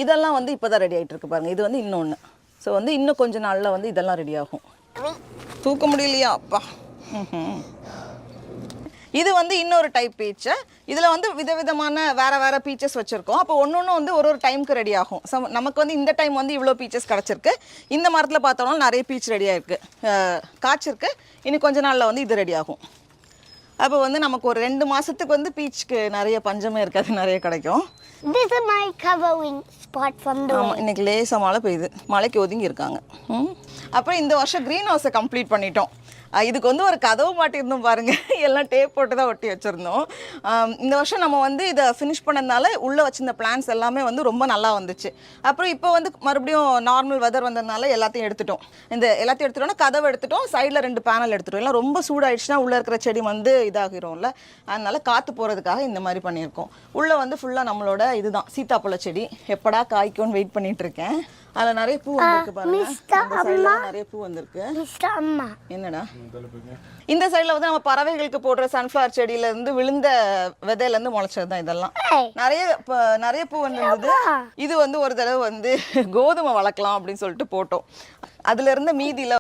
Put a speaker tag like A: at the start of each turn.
A: இதெல்லாம் வந்து இப்போ தான் ரெடி ஆகிட்டு இருக்கு பாருங்கள். இது வந்து இன்னொன்று. ஸோ வந்து இன்னும் கொஞ்ச நாளில் வந்து இதெல்லாம் ரெடி ஆகும். தூக்க முடியலையா அப்பா. இது வந்து இன்னொரு டைப் பீச்சு. இதில் வந்து விதவிதமான வேறு பீச்சஸ் வச்சுருக்கோம். அப்போ ஒன்று வந்து ஒரு டைமுக்கு ரெடி ஆகும். ஸோ நமக்கு வந்து இந்த டைம் வந்து இவ்வளோ பீச்சஸ் கிடச்சிருக்கு. இந்த மரத்தில் பார்த்தோம்னா நிறைய பீச் ரெடி ஆகிருக்கு, காய்ச்சிருக்கு. இன்னும் கொஞ்ச நாளில் வந்து இது ரெடி ஆகும். அப்போ வந்து நமக்கு ஒரு 2 மாதத்துக்கு வந்து பீச்சுக்கு நிறைய பஞ்சமே இருக்காது, நிறைய கிடைக்கும்.
B: This is my covering spot from the
A: ஆமாம், இன்றைக்கி லேசாக மழை பெய்யுது, மழைக்கு ஒதுங்கி இருக்காங்க. அப்புறம் இந்த வருஷம் க்ரீன் ஹவுஸை கம்ப்ளீட் பண்ணிட்டோம். இதுக்கு வந்து ஒரு கதவு மாட்டியிருந்தோம் பாருங்கள், எல்லாம் டேப் போட்டு தான் ஒட்டி வச்சுருந்தோம். இந்த வருஷம் நம்ம வந்து இதை ஃபினிஷ் பண்ணதுனால உள்ளே வச்சிருந்த பிளான்ஸ் எல்லாமே வந்து ரொம்ப நல்லா வந்துச்சு. அப்புறம் இப்போ வந்து மறுபடியும் நார்மல் வெதர் வந்ததுனால எல்லாத்தையும் எடுத்துட்டோம். எல்லாத்தையும் எடுத்துட்டோம்னா கதவை எடுத்துட்டோம், சைடில் 2 பேனல் எடுத்துட்டோம். எல்லாம் ரொம்ப சூடாயிடுச்சுன்னா உள்ளே இருக்கிற செடி வந்து இதாகிரும்ல, அதனால காற்று போகிறதுக்காக இந்த மாதிரி பண்ணியிருக்கோம். உள்ளே வந்து ஃபுல்லாக நம்மளோட இதுதான் சீத்தாப்பழ செடி. எப்படா காய்க்கும்னு வெயிட் பண்ணிட்டு இருக்கேன். அதில் நிறைய பூ வந்திருக்கு பாருங்க, நிறைய பூ வந்திருக்கு. என்னடா இந்த சைடில் வந்து நம்ம பறவைகளுக்கு போடுற சன்ஃப்ளவர் செடியிலேருந்து விழுந்த விதையிலேருந்து முளைச்சது தான் இதெல்லாம். நிறைய பூ வந்துருந்தது. இது வந்து ஒரு தடவை வந்து கோதுமை வளர்க்கலாம் அப்படின்னு சொல்லிட்டு போட்டோம். அதுலேருந்து மீதியில்